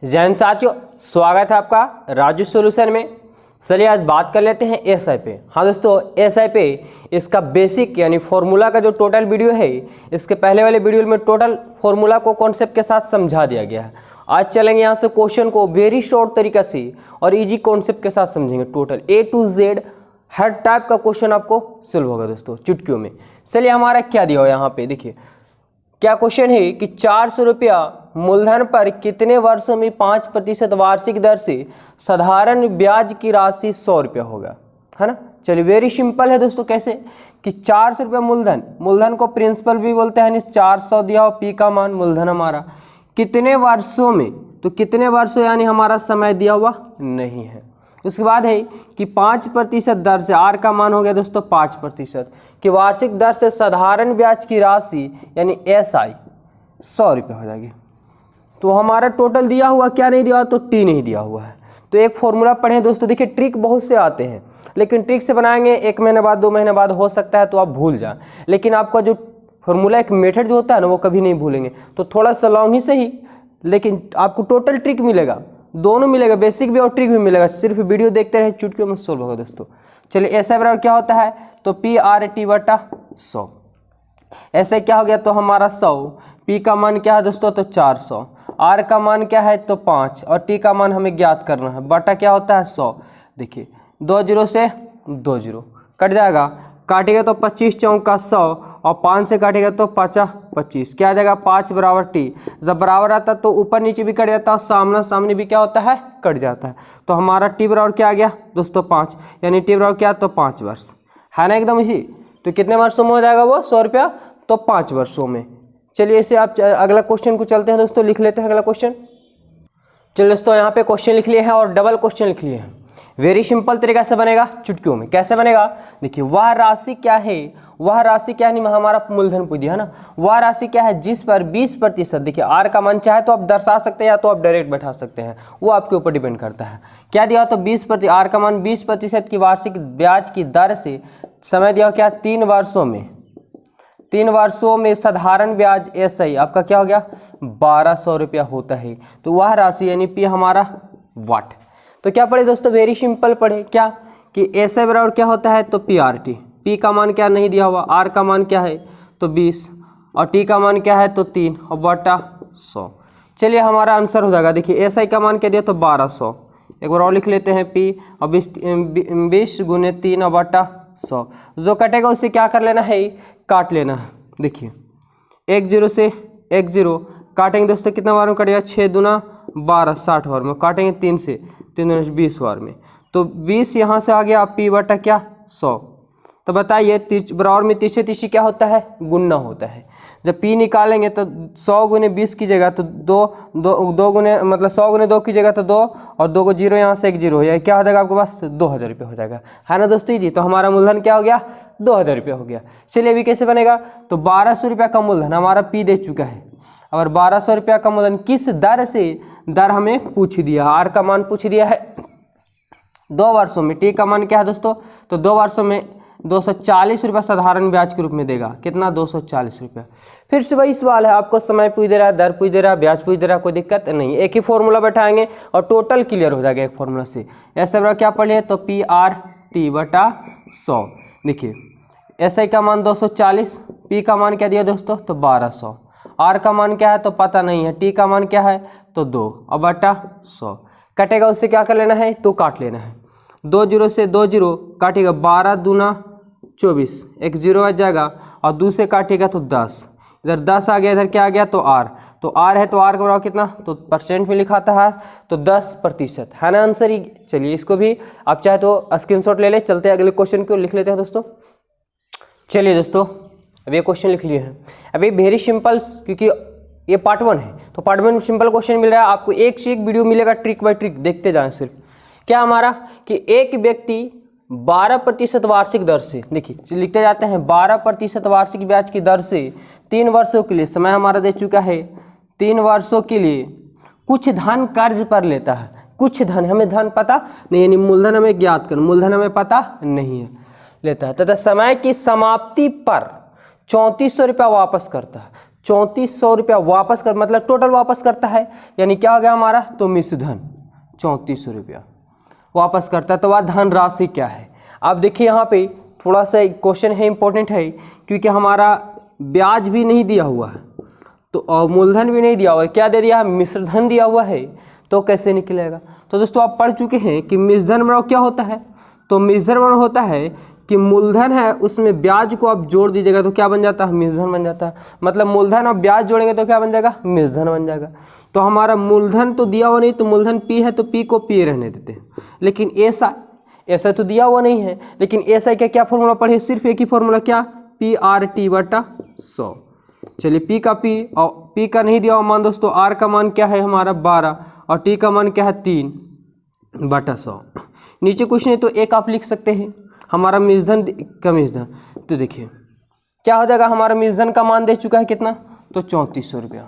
जैन साथियों, स्वागत है आपका राजू सॉल्यूशन में। चलिए आज बात कर लेते हैं एसआई पे। हाँ दोस्तों, एसआई पे इसका बेसिक यानी फॉर्मूला का जो टोटल वीडियो है, इसके पहले वाले वीडियो में टोटल फॉर्मूला को कॉन्सेप्ट के साथ समझा दिया गया है। आज चलेंगे यहाँ से क्वेश्चन को वेरी शॉर्ट तरीके से और इजी कॉन्सेप्ट के साथ समझेंगे। Total A to Z her type का क्वेश्चन आपको सॉल्व होगा दोस्तों चुटकियों में। चलिए हमारा क्या दिया हो यहाँ पे देखिए, क्या क्वेश्चन है कि 400 रुपया मूलधन पर कितने वर्षों में 5% वार्षिक दर से साधारण ब्याज की राशि 100 रुपया होगा, है ना। चलिए वेरी सिंपल है दोस्तों। कैसे कि 400 रुपया मूलधन को प्रिंसिपल भी बोलते हैं, 400 दिया हो, पी का मान मूलधन हमारा कितने वर्षों में, तो कितने वर्षों यानी हमारा समय दिया हुआ नहीं है। उसके बाद है कि 5% दर से, आर का मान हो गया दोस्तों 5% कि वार्षिक दर से साधारण ब्याज की राशि यानी एसआई 100 रुपये हो जाएगी। तो हमारा टोटल दिया हुआ क्या नहीं दिया हुआ, तो टी नहीं दिया हुआ है। तो एक फॉर्मूला पढ़ें दोस्तों। देखिए ट्रिक बहुत से आते हैं, लेकिन ट्रिक से बनाएंगे 1 महीने बाद 2 महीने बाद हो सकता है तो आप भूल जाएं, लेकिन आपका जो फॉर्मूला एक मेथड जो होता है ना वो कभी नहीं भूलेंगे। तो थोड़ा सा लॉन्ग ही सही, लेकिन आपको टोटल ट्रिक मिलेगा, दोनों मिलेगा, बेसिक भी और ट्रिक भी मिलेगा। सिर्फ वीडियो देखते रहे, चुटकियों में सोल्व होगा दोस्तों। चलिए ऐसा बराबर क्या होता है, तो पी आर टी बटा 100। ऐसे क्या हो गया, तो हमारा 100, पी का मान क्या है दोस्तों, तो 400, आर का मान क्या है तो 5 और टी का मान हमें ज्ञात करना है। बटा क्या होता है 100। देखिए 2 0 से 2 0 कट जाएगा, काटेगा तो 25 चौका 100 और 5 से काटेगा तो 5 25, क्या आ जाएगा 5 बराबर टी। जब बराबर आता तो ऊपर नीचे भी कट जाता है और सामना सामने भी क्या होता है, कट जाता है। तो हमारा टी बराबर क्या आ गया दोस्तों 5, यानी टी बराबर क्या, तो 5 वर्ष, है ना एकदम इसी। तो कितने वर्षों में हो जाएगा वो 100 रुपया, तो 5 वर्षों में। चलिए इसे आप अगला क्वेश्चन को चलते हैं दोस्तों, लिख लेते हैं अगला क्वेश्चन। चलिए दोस्तों यहाँ पे क्वेश्चन लिख लिए हैं और डबल क्वेश्चन लिख लिए हैं। वेरी सिंपल तरीका से बनेगा चुटकियों में। कैसे बनेगा, देखिए वह राशि क्या है, वह राशि क्या है, हमारा मूलधन पूछ दिया है ना। वह राशि क्या है जिस पर 20%, देखिए आर का मान चाहे तो आप दर्शा सकते हैं या तो आप डायरेक्ट बैठा सकते हैं, वो आपके ऊपर डिपेंड करता है। क्या दिया तो 20%, आर का मान 20% की वार्षिक ब्याज की दर से समय दिया क्या 3 वर्षों में, 3 वर्षों में साधारण ब्याज एसआई आपका क्या हो गया 1200 रुपया होता है। तो वह राशि यानी पी हमारा वाट। तो क्या पढ़े दोस्तों, वेरी सिंपल पढ़े क्या कि एसआई बराबर क्या होता है, तो पी आर टी। पी का मान क्या नहीं दिया हुआ, आर का मान क्या है तो 20 और टी का मान क्या है तो 3 और बटा 100। चलिए हमारा आंसर हो जाएगा। देखिए एसआई का मान क्या दिया तो 1200, एक बार और लिख लेते हैं पी और 20 गुने 3 और बटा 100। जो कटेगा उससे क्या कर लेना है, काट लेना है। देखिए 1 0 से 1 0 काटेंगे दोस्तों, कितना बार में कटेगा 6 दूना 12 60 बार में, काटेंगे 3 से 3 दूना 20 बार में। तो 20 यहाँ से आ गया पी बटा क्या 100। तो बताइए बराबर में तीसरे तीसरी क्या होता है, गुना होता है। जब पी निकालेंगे तो 100 गुने 20 की जगह तो 2 गुने मतलब 100 गुने 2 की जगह तो 2 और 2 को 0 यहाँ से 1 0 हो जाएगा, क्या हो जाएगा आपके पास 2000 रुपये हो जाएगा, है ना दोस्तों जी। तो हमारा मूलधन क्या हो गया 2000 रुपये हो गया। चलिए अभी कैसे बनेगा, तो 1200 रुपया का मूलधन हमारा पी दे चुका है, और 1200 रुपया का मूलधन किस दर से, दर हमें पूछ दिया, आर का मान पूछ दिया है 2 वर्षों में, टी का मान क्या है दोस्तों, तो 2 वर्षों में 240 रुपया साधारण ब्याज के रूप में देगा, कितना 240 रुपया। फिर से वही सवाल है, आपको समय पूछ दे रहा है, दर पूछ दे रहा है, ब्याज पूछ दे रहा है, कोई दिक्कत नहीं। एक ही फॉर्मूला बैठाएंगे और टोटल क्लियर हो जाएगा एक फॉर्मूला से। ऐसे बड़ा क्या पढ़ लिया, तो पी आर टी बटा 100। देखिए एस आई का मान 240, पी का मान क्या दिया दोस्तों तो 1200, आर का मान क्या है तो पता नहीं है, टी का मान क्या है तो 2 और बटा 100। कटेगा उससे क्या कर लेना है, तो काट लेना है। 2 0 से 2 0 काटेगा 12 दूना 24, 1 0 आ जाएगा और 2 से काटेगा तो 10, इधर 10 आ गया, इधर क्या आ गया तो आर। तो आर है तो आर का बराबर कितना, तो परसेंट में लिखा था तो 10% है ना आंसर ही। चलिए इसको भी आप चाहे तो स्क्रीनशॉट ले ले। चलते हैं अगले क्वेश्चन को, लिख लेते हैं दोस्तों। चलिए दोस्तों अब ये क्वेश्चन लिख लिए हैं। अभी वेरी सिंपल, क्योंकि ये पार्ट 1 है तो पार्ट 1 में सिंपल क्वेश्चन मिल रहा है आपको, एक से एक वीडियो मिलेगा, ट्रिक बाय ट्रिक देखते जाएं। सिर्फ क्या हमारा कि एक व्यक्ति 12% वार्षिक दर से, देखिए लिखते जाते हैं 12% वार्षिक ब्याज की दर से 3 वर्षों के लिए, समय हमारा दे चुका है 3 वर्षों के लिए कुछ धन कर्ज पर लेता है। कुछ धन, हमें धन पता नहीं, यानी मूलधन हमें ज्ञात कर, मूलधन हमें पता नहीं है, लेता है तथा समय की समाप्ति पर 3400 रुपया वापस करता है। 3400 रुपया वापस कर, मतलब टोटल वापस करता है, यानी क्या हो गया हमारा, तो मिश्र धन 3400 रुपया वापस करता है। तो वह धन राशि क्या है। अब देखिए यहाँ पे थोड़ा सा क्वेश्चन है, इंपॉर्टेंट है, क्योंकि हमारा ब्याज भी नहीं दिया हुआ है तो और मूलधन भी नहीं दिया हुआ है, क्या दे दिया है, मिश्र धन दिया हुआ है, तो कैसे निकलेगा। तो दोस्तों आप पढ़ चुके हैं कि मिश्र धन बराबर क्या होता है, तो मिश्र धन बराबर होता है कि मूलधन है उसमें ब्याज को आप जोड़ दीजिएगा तो क्या बन जाता है, मिश्र धन बन जाता है। मतलब मूलधन और ब्याज जोड़ेंगे तो क्या बन जाएगा, मिश्र धन बन जाएगा। तो हमारा मूलधन तो दिया हुआ नहीं, तो मूलधन पी है तो पी को पी रहने देते हैं, लेकिन ऐसा तो दिया हुआ नहीं है, लेकिन ऐसा का क्या फॉर्मूला पढ़े, सिर्फ एक ही फॉर्मूला, क्या, पी आर टी बटा 100। चलिए पी का पी और पी का नहीं दिया हुआ मान दोस्तों, आर का मान क्या है हमारा 12 और टी का मान क्या है 3 बटा 100। नीचे कुछ नहीं तो एक आप लिख सकते हैं, हमारा मिश्रधन का मिश्रधन, तो देखिए क्या हो जाएगा, हमारा मिश्रधन का मान दे चुका है कितना, तो 3400 रुपया।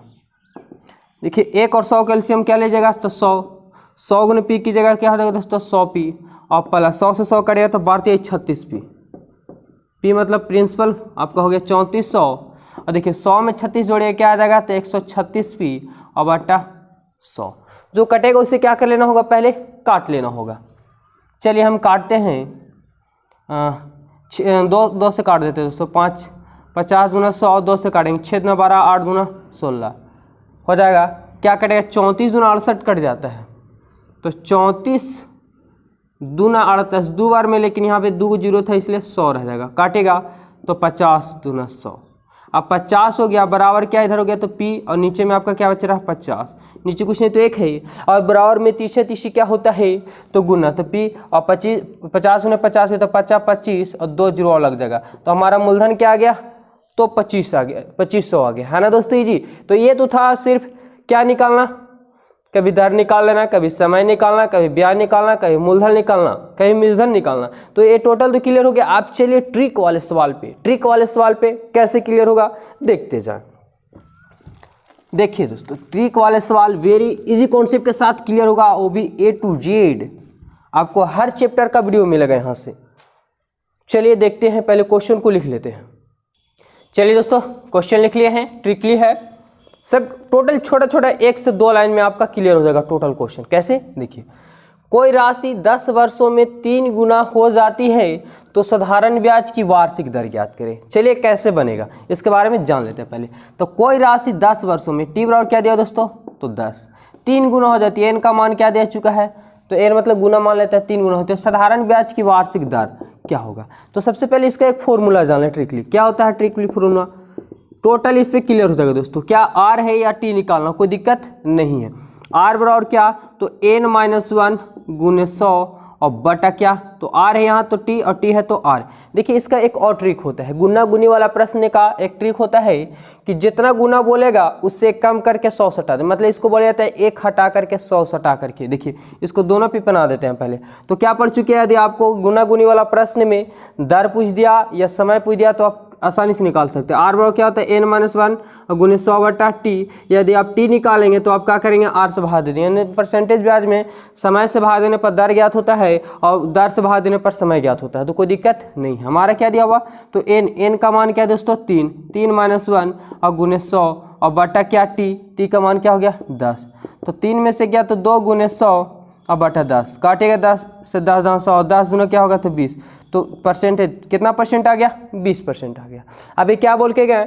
देखिए 1 और 100 का एलसीएम क्या ले जाएगा, तो 100 गुने पी की जगह क्या हो जाएगा दोस्तों 100 पी, और प्लस 100 से 100 कटेगा तो 12 36 पी मतलब प्रिंसिपल आपका हो गया 3400, और देखिए 100 में 36 जोड़िए क्या आ जाएगा, तो 136 पी और बटा 100। जो कटेगा उसे क्या कर लेना होगा, पहले काट लेना होगा। चलिए हम काटते हैं, दो से काट देते हैं दोस्तों, 50 दूना 100, 2 से काटेंगे, 6 दूना 12, 8 दूना 16 हो जाएगा। क्या कटेगा, 34 दूना 68 कट जाता है, तो 34 दूना 38 दो बार में, लेकिन यहाँ पे 2 जीरो था इसलिए 100 रह जाएगा, काटेगा तो 50 दूना 100। अब 50 हो गया, बराबर क्या इधर हो गया, तो पी, और नीचे में आपका क्या बच रहा है 50, नीचे कुछ नहीं तो एक है, और बराबर में तीसरे क्या होता है, तो गुना, तो पी और 50 उन्हें 50 है तो 50 25 और 2 जीरो और लग जाएगा, तो हमारा मूलधन क्या आ गया, तो 25 आ गया, 2500 आ गया, है ना दोस्तों जी। तो ये तो था सिर्फ क्या निकालना, कभी दर निकाल लेना, कभी समय निकालना, कभी ब्याज निकालना, कभी मूलधन निकालना, कभी मिश्रधन निकालना। तो ये टोटल तो क्लियर हो गया। आप चलिए ट्रिक वाले सवाल पे कैसे क्लियर होगा देखते जाएं। देखिए दोस्तों ट्रिक वाले सवाल वेरी इजी कॉन्सेप्ट के साथ क्लियर होगा, वो भी A to Z, आपको हर चैप्टर का वीडियो मिलेगा यहाँ से। चलिए देखते हैं, पहले क्वेश्चन को लिख लेते हैं। चलिए दोस्तों क्वेश्चन लिख लिए हैं, ट्रिक ली है, सब टोटल छोटा छोटा 1 से 2 लाइन में आपका क्लियर हो जाएगा टोटल क्वेश्चन। कैसे, देखिए कोई राशि 10 वर्षों में 3 गुना हो जाती है तो साधारण ब्याज की वार्षिक दर ज्ञात करें। चलिए कैसे बनेगा इसके बारे में जान लेते हैं पहले। तो कोई राशि 10 वर्षों में, टी बराबर क्या दिया दोस्तों, तो 10, 3 गुना हो जाती है, एन का मान क्या दे चुका है, तो एन मतलब गुना मान लेता है, 3 गुना होते हैं, साधारण ब्याज की वार्षिक दर क्या होगा। तो सबसे पहले इसका एक फॉर्मूला जान लें, ट्रिकली क्या होता है, ट्रिकली फॉर्मूला टोटल इस पे क्लियर हो जाएगा दोस्तों। क्या आर है या टी निकालना, कोई दिक्कत नहीं है। आर बराबर क्या, तो n-1 गुने 100 और बटा क्या, तो आर है यहाँ तो टी और टी है तो आर। देखिए इसका एक और ट्रिक होता है, गुना गुनी वाला प्रश्न का एक ट्रिक होता है कि जितना गुना बोलेगा उससे कम करके 100 सटा दे, मतलब इसको बोला जाता है 1 हटा करके 100 सटा करके। देखिए इसको दोनों पे बना देते हैं पहले। तो क्या पढ़ चुके हैं, यदि आपको गुना गुनी वाला प्रश्न में दर पूछ दिया या समय पूछ दिया तो आप आसानी से निकाल सकते हैं। आर बराबर क्या होता है, n-1 गुने 100 बटा टी। यदि आप टी निकालेंगे तो आप क्या करेंगे, आर से भाग दे देंगे। परसेंटेज ब्याज में समय से भाग देने पर दर ज्ञात होता है और दर से भाग देने पर समय ज्ञात होता है, तो कोई दिक्कत नहीं। हमारा क्या दिया हुआ, तो n का मान क्या है दोस्तों, 3 और गुने 100 और बटा क्या टी का मान क्या हो गया 10। तो 3 में से क्या, तो 2 गुने 100 और बटा 10, काटेगा 10 से 10 100, 10 गुना क्या होगा, तो 20। तो परसेंटेज कितना परसेंट आ गया, 20% आ गया। अभी क्या बोल के गए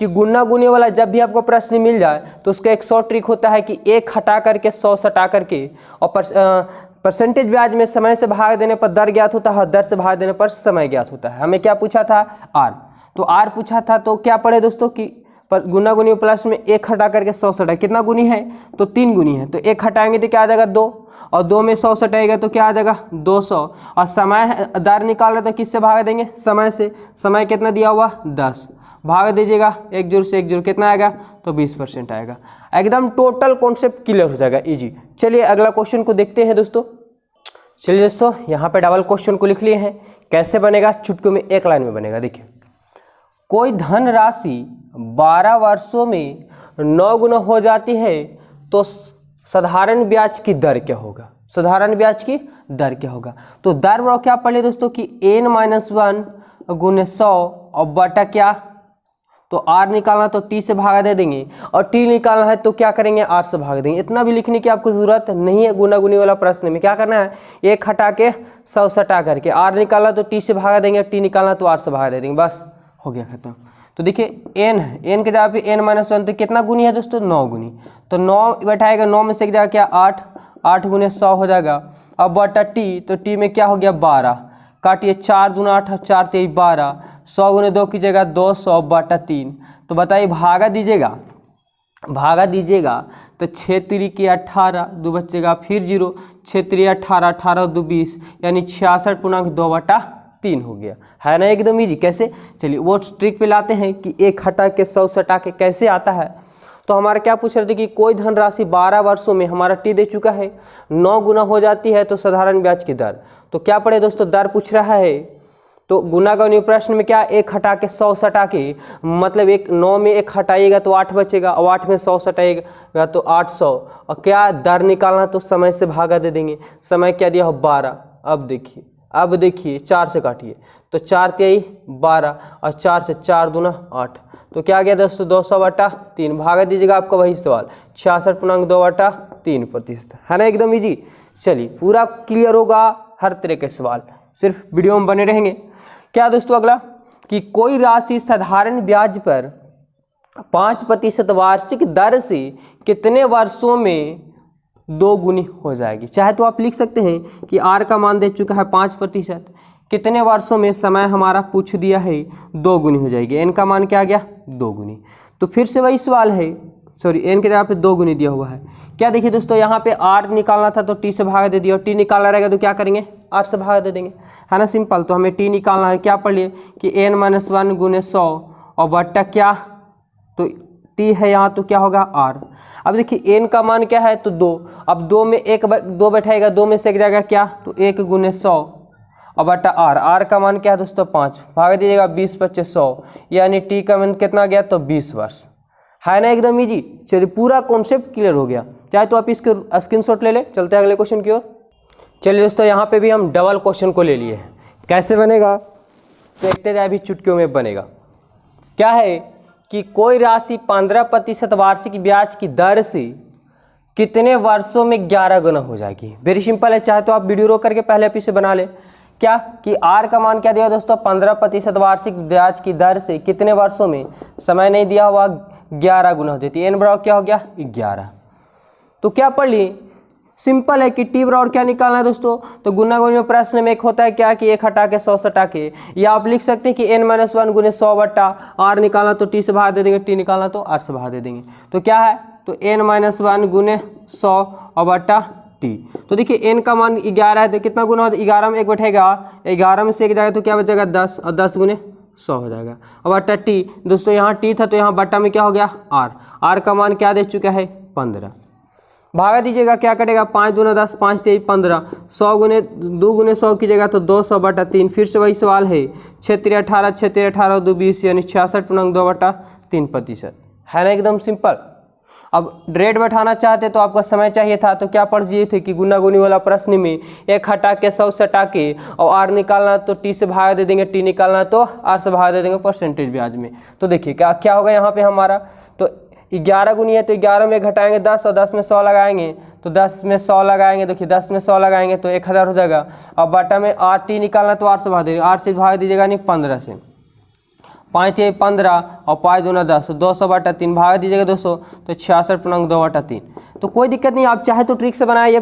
कि गुना गुनी वाला जब भी आपको प्रश्न मिल जाए तो उसका एक शॉर्ट ट्रिक होता है कि 1 हटा करके 100 सटा करके, और परसेंटेज ब्याज में समय से भाग देने पर दर ज्ञात होता है और दर से भाग देने पर समय ज्ञात होता है। हमें क्या पूछा था, आर, तो आर पूछा था, तो क्या पढ़े दोस्तों कि गुना गुनी प्लस में 1 हटा करके 100 सटा, कितना गुनी है, तो 3 गुनी है, तो 1 हटाएंगे तो क्या आ जाएगा 2, और 2 में 100 सटाएगा तो क्या आ जाएगा 200, और समय दर निकाल रहे तो किससे भाग देंगे, समय से। समय कितना दिया हुआ 10, भाग दीजिएगा 1 जोड़ से 1 जोड़, कितना आएगा, तो 20% आएगा। एकदम टोटल कॉन्सेप्ट क्लियर हो जाएगा, इजी। चलिए अगला क्वेश्चन को देखते हैं दोस्तों। चलिए दोस्तों यहाँ पे डबल क्वेश्चन को लिख लिए हैं, कैसे बनेगा, चुटकियों में एक लाइन में बनेगा। देखिए कोई धन राशि 12 वर्षों में 9 गुना हो जाती है तो साधारण ब्याज की दर क्या होगा, साधारण ब्याज की दर क्या होगा। तो दर बराबर क्या पढ़े दोस्तों कि n-1 गुने 100 और बटा क्या तो आर निकालना तो टी से भागा दे देंगे, और टी निकालना है तो क्या करेंगे, आर से भाग देंगे। इतना भी लिखने की आपको जरूरत नहीं है। गुना गुनी वाला प्रश्न में क्या करना है, एक हटा के 100 सटा करके, आर निकालना तो टी से भागा देंगे, टी निकालना तो आर से भागा दे देंगे, बस हो गया खत्म। तो देखिए एन है, एन के जगह पे n-1 तो कितना गुनी है दोस्तों, 9 गुनी। तो 9 बैठाएगा, 9 में से एक जगह क्या 8, 8 गुने 100 हो जाएगा। अब बटा टी, तो टी में क्या हो गया 12, काटिए 4 दूना 8, 4 3 12, 100 गुने 2 की जगह 200 बटा 3। तो बताइए भागा दीजिएगा, भागा दीजिएगा तो 6 3 की 18, 2 बचेगा फिर 0, 6 3 18, 18 2 20, यानी 66.2/3 हो गया, है ना एकदम इजी। कैसे, चलिए वो ट्रिक पे लाते हैं कि एक हटा के 100 सटा के कैसे आता है। तो हमारा क्या पूछ रहे थे कि कोई धनराशि 12 वर्षों में, हमारा टी दे चुका है, 9 गुना हो जाती है तो साधारण ब्याज की दर। तो क्या पढ़े दोस्तों, दर पूछ रहा है, तो गुना का प्रश्न में क्या, एक हटा के 100 सटा के, मतलब एक 9 में एक हटाइएगा तो 8 बचेगा, और 8 में 100 सटाइएगा तो 800, और क्या दर निकालना तो समय से भागा दे देंगे। समय क्या दिया हो 12, अब देखिए 4 से काटिए तो 4 3 12, और 4 से 4 दूना 8, तो क्या आ गया दोस्तों 200/3, भागा दीजिएगा, आपका वही सवाल 66.2/3%, है ना एकदम इजी। चलिए पूरा क्लियर होगा हर तरह के सवाल, सिर्फ वीडियो में बने रहेंगे। क्या दोस्तों अगला, कि कोई राशि साधारण ब्याज पर 5% वार्षिक दर से कितने वर्षों में 2 गुनी हो जाएगी। चाहे तो आप लिख सकते हैं कि आर का मान दे चुका है 5%, कितने वर्षों में समय हमारा पूछ दिया है 2 गुनी हो जाएगी। एन का मान क्या आ गया 2 गुनी, तो फिर से वही सवाल है, सॉरी एन के जगह पे 2 गुनी दिया हुआ है। क्या देखिए दोस्तों, यहाँ पे आर निकालना था तो टी से भागा दे दिया, और टी निकालना रहेगा तो क्या करेंगे, आर से भागा दे देंगे, है ना सिंपल। तो हमें टी निकालना है, क्या पढ़ लिए कि n-1 गुने 100 और बट्टा क्या, तो टी है यहाँ तो क्या होगा आर। अब देखिए एन का मान क्या है तो 2, अब 2 में 2 बैठाएगा, 2 में से एक जाएगा क्या, तो 1 गुने 100 और बटा आर, आर का मान क्या है दोस्तों 5, भाग दीजिएगा 20 25 100, यानी टी का मान कितना गया तो 20 वर्ष, है ना एकदम इजी। चलिए पूरा कॉन्सेप्ट क्लियर हो गया, चाहे तो आप इसके स्क्रीनशॉट ले ले। चलते हैं अगले क्वेश्चन की ओर। चलिए दोस्तों यहाँ पे भी हम डबल क्वेश्चन को ले लिए हैं, कैसे बनेगा तो देखते जाए, अभी चुटकियों में बनेगा। क्या है कि कोई राशि 15% वार्षिक ब्याज की दर से कितने वर्षों में 11 गुना हो जाएगी। वेरी सिंपल है, चाहे तो आप वीडियो रोक करके पहले आप इसे बना ले। क्या कि आर का मान क्या दिया दोस्तों 15% वार्षिक ब्याज की दर से कितने वर्षों में, समय नहीं दिया हुआ, 11 गुना हो जाती है। एन बराबर क्या हो गया 11। तो क्या पढ़ लिए, सिंपल है कि टी बराबर क्या निकालना है दोस्तों, तो गुना गुनी में प्रश्न में एक होता है क्या कि एक हटा के 100 सटा के, या आप लिख सकते हैं कि n-1 गुने 100 बट्टा आर निकालना तो टी से भाग दे देंगे, टी निकालना तो आर से भाग दे देंगे। तो क्या है तो n-1 गुने 100 और बट्टा टी। तो देखिए n का मान 11 है तो कितना गुना होता है, 11 में एक बैठेगा, 11 में से एक जाएगा तो क्या बचेगा 10, और 10 गुने 100 हो जाएगा। और बट्टा टी, दोस्तों यहाँ टी था तो यहाँ बट्टा में क्या हो गया आर, आर का मान क्या दे चुका है 15। भागा दीजिएगा, क्या कटेगा 5 दूना 10, 5 3 15, 100 गुने 2 गुने 100 की जगह तो 200/3। फिर से वही सवाल है 6 3 18, 6 3 18 2 20, यानी 66.2/3%, है ना एकदम सिंपल। अब रेट बैठाना चाहते तो आपका समय चाहिए था, तो क्या पढ़ दिए थे कि गुना गुनी वाला प्रश्न में एक हटा के 100 सटा के, और आर निकालना तो टी से भाग दे देंगे, टी निकालना तो आर से भाग दे देंगे परसेंटेज ब्याज में। तो देखिए क्या क्या होगा यहाँ पे हमारा, तो 11 गुनी है तो 11 में घटाएंगे 10, और 10 में 100 लगाएंगे तो 10 में 100 लगाएंगे, देखिए 10 में 100 लगाएंगे तो 1000 हो जाएगा। अब बटा में आर टी निकालना तो आर से भाग दीजिएगा, आर से भाग दीजिएगा नहीं 15 से, 5 3 15 और 5 दूना 10, 200/3 भाग दीजिएगा 200 तो 66.2/3। तो कोई दिक्कत नहीं, आप चाहे तो ट्रिक से बनाए, ये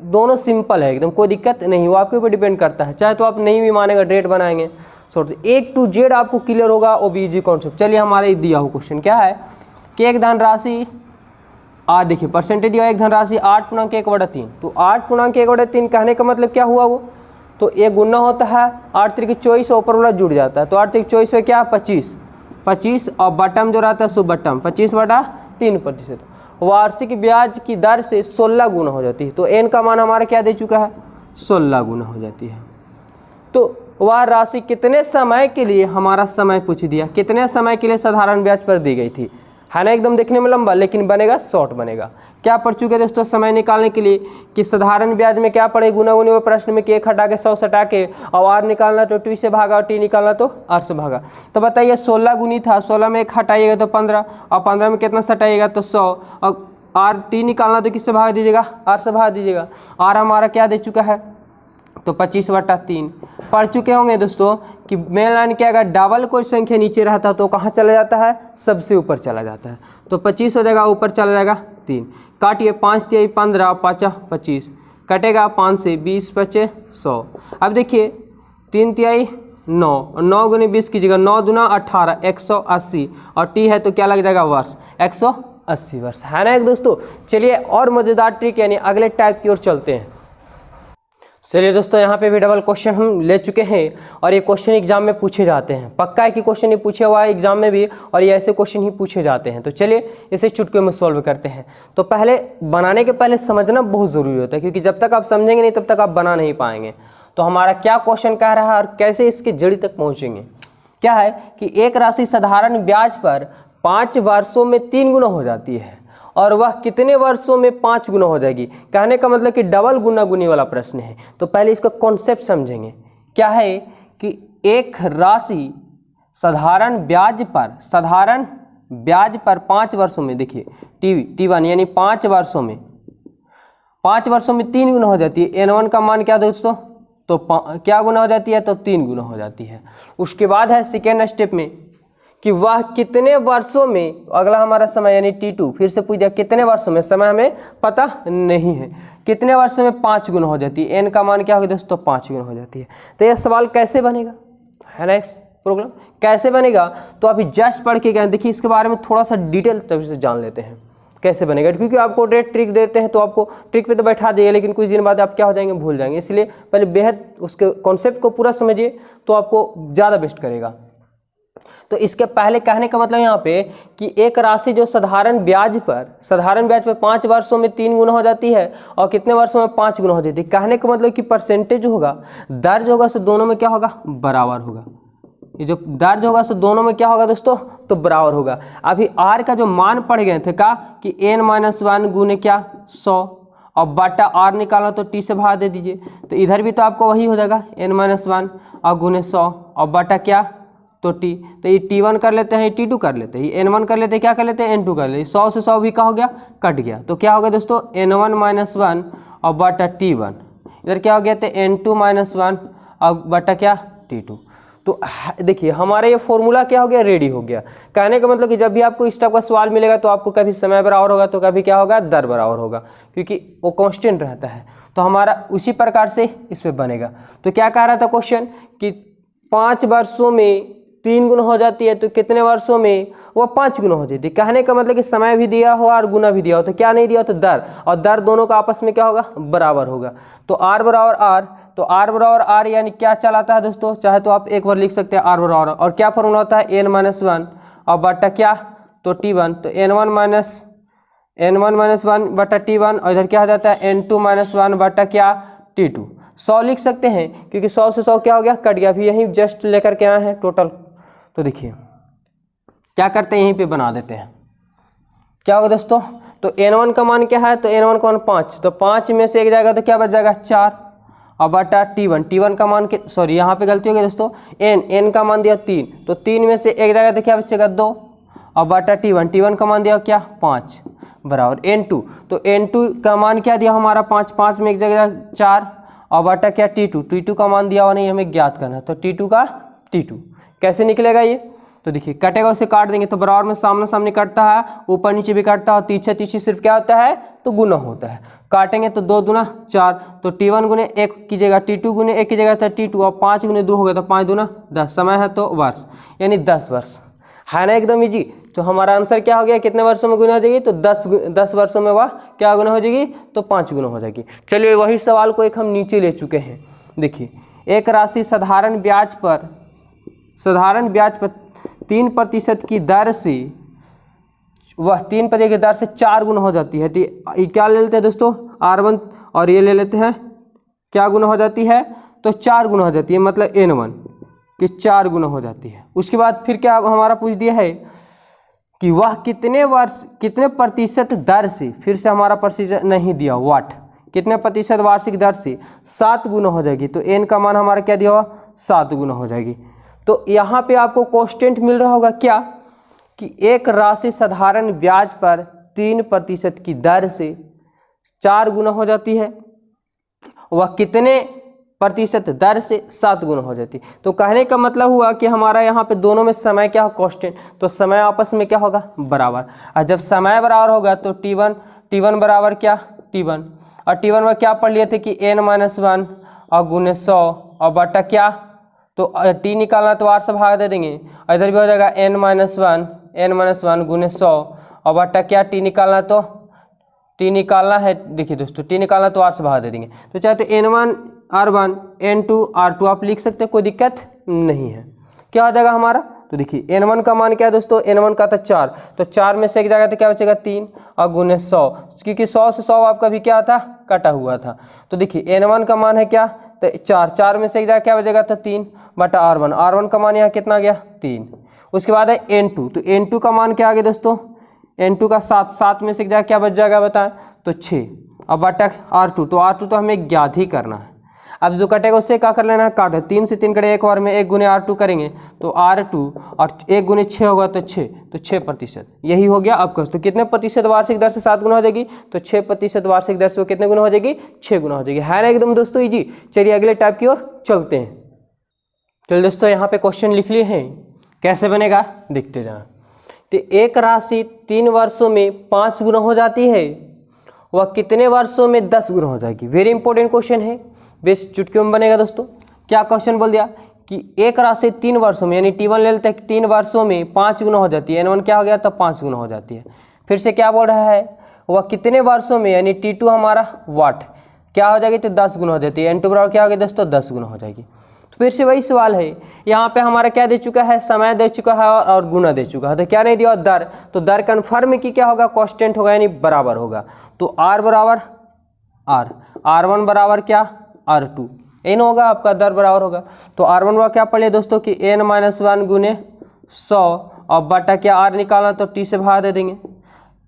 दोनों सिंपल है एकदम, कोई दिक्कत नहीं, वो आपके ऊपर डिपेंड करता है। चाहे तो आप नहीं भी मानेगा रेट बनाएंगे, A to Z आपको क्लियर होगा, वो भी इजी कॉन्सेप्ट। चलिए हमारे दिया हुआ क्वेश्चन क्या है कि एक धनराशि देखिए परसेंटेज दिया एक धनराशि 8.1/3, तो 8.1/3 कहने का मतलब क्या हुआ, वो तो एक गुना होता है 8 3 24 ऊपर वाला जुड़ जाता है, तो 8 3 24 में क्या 25 और बटम जो रहता है सो बटम 25/3%। वार्षिक ब्याज की दर से 16 गुना हो जाती है, तो एन का मान हमारा क्या दे चुका है 16 गुना हो जाती है। तो वह राशि कितने समय के लिए, हमारा समय पूछ दिया, कितने समय के लिए साधारण ब्याज पर दी गई थी, है ना, एकदम देखने में लंबा लेकिन बनेगा शॉर्ट बनेगा। क्या पढ़ चुके दोस्तों समय निकालने के लिए कि साधारण ब्याज में क्या पढ़े, गुना गुनी में प्रश्न में कि 1 हटा के 100 सटा के और आर निकालना तो टी से भागा और टी निकालना तो आर से भागा। तो बताइए 16 गुनी था, 16 में 1 हटाइएगा तो 15 और 15 में कितना सटाइएगा तो 100 और आर टी निकालना तो किससे भाग दीजिएगा, आर से भाग दीजिएगा। आर हमारा क्या दे चुका है तो 25/3 पढ़ चुके होंगे दोस्तों कि मेन लाइन क्या अगर डबल कोई संख्या नीचे रहता तो कहाँ चला जाता है, सबसे ऊपर चला जाता है। तो 25 हो जाएगा, ऊपर चला जाएगा 3। काटिए 5 तिहाई 15 और 5 25 कटेगा 5 से 20 बचे 100। अब देखिए 3 तिहाई 9 और 9 गुने 20 कीजिएगा, 9 दूना 18 180 और टी है तो क्या लग जाएगा वर्ष 180 वर्ष, है ना एक दोस्तों। चलिए और मज़ेदार ट्रिक यानी अगले टाइप की ओर चलते हैं। चलिए दोस्तों यहाँ पे भी डबल क्वेश्चन हम ले चुके हैं और ये क्वेश्चन एग्जाम में पूछे जाते हैं, पक्का है कि क्वेश्चन ही पूछे हुआ है एग्जाम में भी और ये ऐसे क्वेश्चन ही पूछे जाते हैं। तो चलिए इसे चुटकियों में सॉल्व करते हैं। तो पहले बनाने के पहले समझना बहुत ज़रूरी होता है, क्योंकि जब तक आप समझेंगे नहीं तब तक आप बना नहीं पाएंगे। तो हमारा क्या क्वेश्चन कह रहा है और कैसे इसकी जड़ तक पहुँचेंगे। क्या है कि एक राशि साधारण ब्याज पर 5 वर्षों में 3 गुना हो जाती है और वह कितने वर्षों में 5 गुना हो जाएगी। कहने का मतलब कि डबल गुना गुनी वाला प्रश्न है। तो पहले इसका कॉन्सेप्ट समझेंगे। क्या है कि एक राशि साधारण ब्याज पर 5 वर्षों में, देखिए T1 यानी 5 वर्षों में 3 गुना हो जाती है। N1 का मान क्या दोस्तों तो क्या गुना हो जाती है तो 3 गुना हो जाती है। उसके बाद है सेकेंड स्टेप में कि वह कितने वर्षों में, अगला हमारा समय यानी T2 फिर से पूछ दिया कितने वर्षों में, समय हमें पता नहीं है, कितने वर्षों में 5 गुना हो जाती है। N का मान क्या होगा दोस्तों 5 गुना हो जाती है। तो यह सवाल कैसे बनेगा, है ना प्रॉब्लम कैसे बनेगा। तो अभी जस्ट पढ़ के गए, देखिए इसके बारे में थोड़ा सा डिटेल तरीके से जान लेते हैं कैसे बनेगा। क्योंकि आपको डायरेक्ट ट्रिक देते हैं तो आपको ट्रिक पे तो बैठा दिए, लेकिन कुछ दिन बाद आप क्या हो जाएंगे भूल जाएंगे। इसलिए पहले बेहद उसके कॉन्सेप्ट को पूरा समझिए तो आपको ज़्यादा बेस्ट करेगा। तो इसके पहले कहने का मतलब यहाँ पे कि एक राशि जो साधारण ब्याज पर 5 वर्षों में 3 गुना हो जाती है और कितने वर्षों में 5 गुना हो जाती है। कहने का मतलब कि परसेंटेज होगा, दर्ज होगा सो दोनों में क्या होगा बराबर होगा। ये जो दर्ज होगा सो दोनों में क्या होगा दोस्तों तो बराबर होगा। अभी आर का जो मान पढ़ गए थे का कि n-1 गुने क्या 100 और बटा आर निकालना तो टी से भाग दे दीजिए। तो इधर भी तो आपको वही हो जाएगा n-1 और गुने 100 और बटा क्या तो टी। तो ये T1 कर लेते हैं, T2 कर लेते हैं, ये N1 कर लेते हैं, क्या कर लेते हैं N2 कर लेते हैं। 100 से 100 भी क्या हो गया कट गया। तो क्या हो गया दोस्तों N1-1 और बटा T1। इधर क्या हो गया तो N2-1 और बटा क्या T2। तो देखिए हमारा ये फॉर्मूला क्या हो गया रेडी हो गया। कहने का मतलब कि जब भी आपको इस टाइप का सवाल मिलेगा तो आपको कभी समय बराबर होगा तो कभी क्या होगा दर बराबर होगा, क्योंकि वो कांस्टेंट रहता है। तो हमारा उसी प्रकार से इस पर बनेगा। तो क्या कह रहा था क्वेश्चन कि 5 वर्षों में 3 गुना हो जाती है तो कितने वर्षों में वो 5 गुना हो जाती है। कहने का मतलब कि समय भी दिया हो और गुना भी दिया हो। तो क्या नहीं दिया तो दर, और दर दोनों का आपस में क्या होगा बराबर होगा। तो आर बराबर आर, तो आर बराबर आर यानी क्या चलाता है दोस्तों, चाहे तो आप एक बार लिख सकते हैं आर बराबर, और क्या फॉर्मूला होता है n-1 और बटा क्या तो T1। तो n1-1 बटा T1 और इधर क्या हो जाता है n2-1 बटा क्या T2। 100 लिख सकते हैं क्योंकि 100 से 100 क्या हो गया कट गया। अभी यहीं जस्ट लेकर के आए हैं टोटल। तो देखिए क्या करते हैं यहीं पे बना देते हैं। क्या होगा दोस्तों तो n1 का मान क्या है तो n1 का मान 5, तो 5 में से एक जाएगा तो क्या बच जाएगा 4 और बटा T1 का मान सॉरी यहाँ पे गलती हो गई दोस्तों, n का मान दिया 3, तो 3 में से एक जाएगा तो क्या बचेगा 2 और बटा T1 का मान दिया क्या 5 बराबर n2। तो n2 का मान क्या दिया हमारा 5 में एक जगह 4 और बटा क्या T2 का मान दिया हुआ नहीं हमें ज्ञात करना है। तो T2 कैसे निकलेगा ये, तो देखिए कटेगा उसे काट देंगे तो बराबर में सामने सामने कटता है, ऊपर नीचे भी कटता है, तीछे सिर्फ क्या होता है तो गुना होता है। काटेंगे तो 2 दूना 4, तो T1 गुने 1 कीजिएगा, T2 गुने 1 कीजिएगा तो T2 और 5 गुने 2 हो गया तो 5 दूना 10, समय है तो वर्ष यानी 10 वर्ष, है ना एकदम इजी। तो हमारा आंसर क्या हो गया कितने वर्षों में गुना हो जाएगी तो 10 वर्षों में वह क्या गुना हो जाएगी तो 5 गुना हो जाएगी। चलिए वही सवाल को एक हम नीचे ले चुके हैं। देखिए एक राशि साधारण ब्याज पर 3% की दर से वह 3% की दर से 4 गुना हो जाती है। तो ये क्या ले लेते हैं दोस्तों R1 और ये ले लेते हैं क्या गुना हो जाती है तो 4 गुना हो जाती है, मतलब N1 कि 4 गुना हो जाती है। उसके बाद फिर क्या हमारा पूछ दिया है कि वह कितने प्रतिशत दर से, फिर से हमारा प्रतिशत नहीं दिया, वाट, कितने प्रतिशत वार्षिक दर से 7 गुना हो जाएगी। तो n का मान हमारा क्या दिया हुआ, 7 गुना हो जाएगी। तो यहाँ पे आपको कांस्टेंट मिल रहा होगा क्या, कि एक राशि साधारण ब्याज पर 3% की दर से 4 गुना हो जाती है, वह कितने प्रतिशत दर से 7 गुना हो जाती है। तो कहने का मतलब हुआ कि हमारा यहाँ पे दोनों में समय क्या हो, कांस्टेंट, तो समय आपस में क्या होगा, बराबर। और जब समय बराबर होगा तो T1 बराबर क्या, T1, और T1 में क्या पढ़ लिए थे कि n-1 और गुने 100 और बटा क्या, तो T निकालना तो 8 से भाग दे देंगे, और इधर भी हो जाएगा n-1 गुने 100 और बटा क्या, T निकालना तो T निकालना है, देखिए दोस्तों T निकालना तो 8 से भाग दे देंगे। तो चाहे तो n1 r1 n2 r2 आप लिख सकते हैं, कोई दिक्कत नहीं है। क्या हो जाएगा हमारा, तो देखिए n1 का मान क्या है दोस्तों, n1 का था 4, तो 4 में से एक जाएगा तो क्या बचेगा 3 और गुने 100, क्योंकि 100 से 100 आपका भी क्या था, कटा हुआ था। तो देखिए n1 का मान है क्या, तो 4 में से एक जाएगा क्या बचेगा, तो 3 बटा r1 का मान यहाँ कितना गया, 3। उसके बाद है n2, तो n2 का मान क्या आ गया दोस्तों, n2 का 7 में से एक जाएगा क्या बच जाएगा बताएं, तो 6 और बटा r2, तो r2 तो हमें ज्ञात ही करना है। अब जो कटेगा उससे क्या कर लेना है, काट, 3 से 3 कटे, एक बार में 1 गुने r2 करेंगे तो r2 और 1 गुने 6 होगा तो 6%, यही हो गया आपका। तो कितने प्रतिशत वार्षिक दर से 7 गुना हो जाएगी, तो 6% वार्षिक दर से वो कितने गुना हो जाएगी, 6 गुना हो जाएगी, है ना एकदम दोस्तों इजी। चलिए अगले टाइप की ओर चलते हैं। चलिए दोस्तों यहाँ पे क्वेश्चन लिख लिए हैं, कैसे बनेगा देखते जाए। तो एक राशि 3 वर्षों में 5 गुना हो जाती है, वह कितने वर्षों में 10 गुना हो जाएगी। वेरी इंपॉर्टेंट क्वेश्चन है, बेस चुटकियों में बनेगा दोस्तों। क्या क्वेश्चन बोल दिया कि एक राशि 3 वर्षों में, यानी T1 ले लेते हैं, 3 वर्षों में 5 गुना हो जाती है, n1 क्या हो गया, तो 5 गुना हो जाती है। फिर से क्या बोल रहा है, वह कितने वर्षों में, यानी T2 हमारा वाट क्या हो जाएगी, तो 10 गुना हो जाती है, n2 बराबर क्या हो गया दोस्तों, 10 गुना हो जाएगी। तो फिर से वही सवाल है, यहाँ पे हमारा क्या दे चुका है, समय दे चुका है और गुना दे चुका है, तो क्या नहीं दिया, दर। तो दर कन्फर्म की क्या होगा, कांस्टेंट होगा, यानी बराबर होगा। तो r बराबर r1 बराबर क्या, r2, n होगा आपका, दर बराबर होगा। तो r1 का क्या पढ़े दोस्तों कि n-1 गुने 100 और बटा क्या, r निकालना तो t से भाग दे देंगे।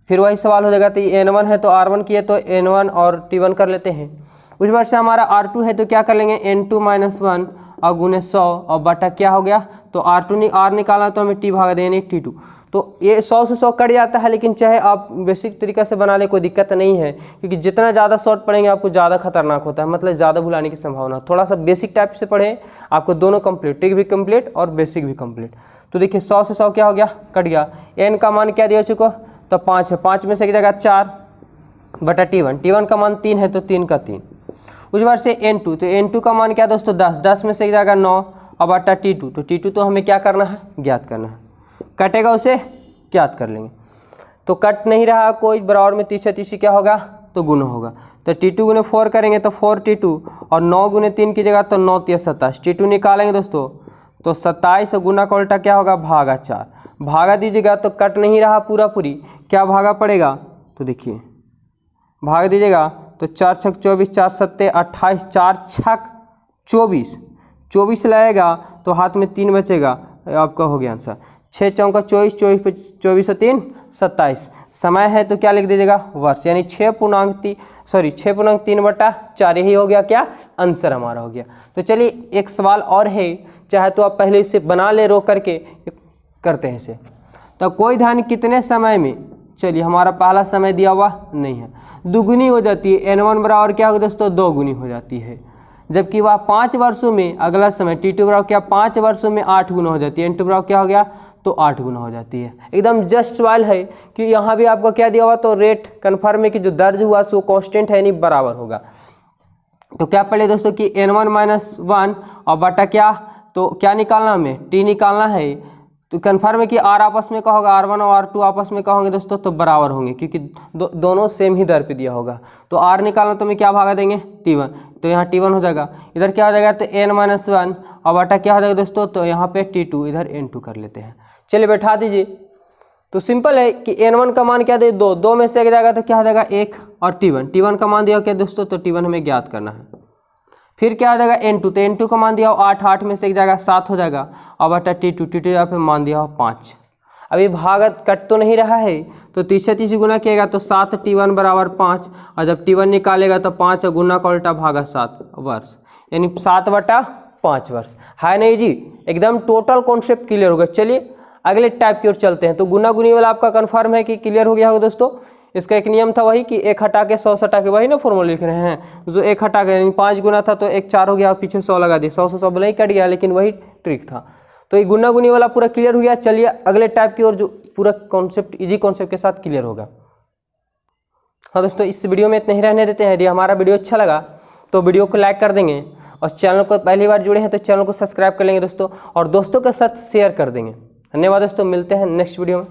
फिर वही सवाल हो जाएगा, तो n1 है तो r1 किए तो n1 और t1 कर लेते हैं। उस बार से हमारा r2 है तो क्या कर लेंगे, n2-1 और गुने 100 और बटा क्या हो गया, तो r निकालना तो हमें t भाग देंगे t2। तो ये 100 से 100 कट जाता है, लेकिन चाहे आप बेसिक तरीका से बना ले कोई दिक्कत नहीं है, क्योंकि जितना ज़्यादा शॉर्ट पढ़ेंगे आपको ज़्यादा खतरनाक होता है, मतलब ज़्यादा भुलाने की संभावना। थोड़ा सा बेसिक टाइप से पढ़ें, आपको दोनों कंप्लीट, ट्रिक भी कंप्लीट और बेसिक भी कंप्लीट। तो देखिए 100 से 100 क्या हो गया, कट गया। n का मान क्या दिया चुको, तो 5 है, 5 में से एक जगह 4 बटा T1 का मान 3 है तो 3 का 3। उस बार से n2, तो n2 का मान क्या दोस्तों, 10 में से एक जगह 9 और बटा T2, तो T2 तो हमें क्या करना है, ज्ञात करना है। कटेगा उसे ज्ञात कर लेंगे, तो कट नहीं रहा कोई, बराबर में तीसरी क्या होगा, तो गुना होगा। तो T2 गुने 4 करेंगे तो 4T2 और 9 गुने 3 की जगह तो 9 3 27, T2 निकालेंगे दोस्तों तो 27 और गुना का उल्टा क्या होगा, भागा 4, भागा दीजिएगा तो कट नहीं रहा पूरी, क्या भागा पड़ेगा, तो देखिए भाग दीजिएगा तो 4 छक 24, 4 सत्ते 28, 4 छक 24 लगेगा तो हाथ में 3 बचेगा, आपका हो गया आंसर। 6 चौका 24 और 3 27। समय है तो क्या लिख दीजिएगा, वर्ष, यानी 6.3 बटा 4, यही हो गया क्या, आंसर हमारा हो गया। तो चलिए एक सवाल और है, चाहे तो आप पहले इसे बना ले, रोक करके करते हैं इसे। तो कोई धन कितने समय में, चलिए हमारा पहला समय दिया हुआ नहीं है, दुगुनी हो जाती है, n1 बराबर क्या होगा दोस्तों, 2 गुनी हो जाती है। जबकि वह 5 वर्षों में, अगला समय T2 बराबर क्या, 5 वर्षों में 8 गुना हो जाती है, n2 बराबर क्या हो गया, तो 8 गुना हो जाती है। एकदम जस्ट सवाल है कि यहाँ भी आपको क्या दिया हुआ, तो रेट कन्फर्म है कि जो दर्ज हुआ सो कांस्टेंट है, नहीं बराबर होगा। तो क्या पढ़े दोस्तों कि n1-1 और बटा क्या, तो क्या निकालना हमें, t निकालना है। तो कन्फर्म है कि r आपस में क्या होगा, r1 और r2 आपस में क्या होंगे दोस्तों, तो बराबर होंगे, क्योंकि दोनों सेम ही दर पे दिया होगा। तो r निकालना तो हमें क्या भागा देंगे, T1, तो यहाँ T1 हो जाएगा, इधर क्या हो जाएगा, तो n-1 और बटा क्या हो जाएगा दोस्तों, तो यहाँ पे T2, इधर n2 कर लेते हैं। चलिए बैठा दीजिए। तो सिंपल है कि n1 का मान क्या दे, 2 में से एक जाएगा तो क्या हो जाएगा 1, और T1 का मान दिया क्या दोस्तों, तो T1 हमें ज्ञात करना है। फिर क्या हो जाएगा n2, तो n2 का मान दिया हो 8 में से एक जाएगा 7 हो जाएगा, और बटा T2 यहाँ पे मान दिया हो 5। अभी भाग कट तो नहीं रहा है, तो 30 से गुना किएगा तो 7t1 बराबर 5, और जब t1 निकालेगा तो 5 गुना का उल्टा भागा 7 वर्ष, यानी 7/5 वर्ष। है नहीं जी, एकदम टोटल कॉन्सेप्ट क्लियर हो गया। चलिए अगले टाइप की ओर चलते हैं। तो गुना गुनी वाला आपका कन्फर्म है कि क्लियर हो गया होगा दोस्तों। इसका एक नियम था वही कि 1 हटा के 100 हटा के, वही ना फॉर्मूला लिख रहे हैं, जो 1 हटा के यानी 5 गुना था तो 1 4 हो गया, पीछे 100 लगा दिए, 100 से 100 नहीं कट गया, लेकिन वही ट्रिक था। तो ये गुना गुनी वाला पूरा क्लियर हो गया। चलिए अगले टाइप की ओर, जो पूरा कॉन्सेप्ट इजी कॉन्सेप्ट के साथ क्लियर होगा। हाँ दोस्तों, इस वीडियो में इतना ही रहने देते हैं। यदि हमारा वीडियो अच्छा लगा तो वीडियो को लाइक कर देंगे, और चैनल को पहली बार जुड़े हैं तो चैनल को सब्सक्राइब कर लेंगे दोस्तों, और दोस्तों के साथ शेयर कर देंगे। धन्यवाद दोस्तों, मिलते हैं नेक्स्ट वीडियो में।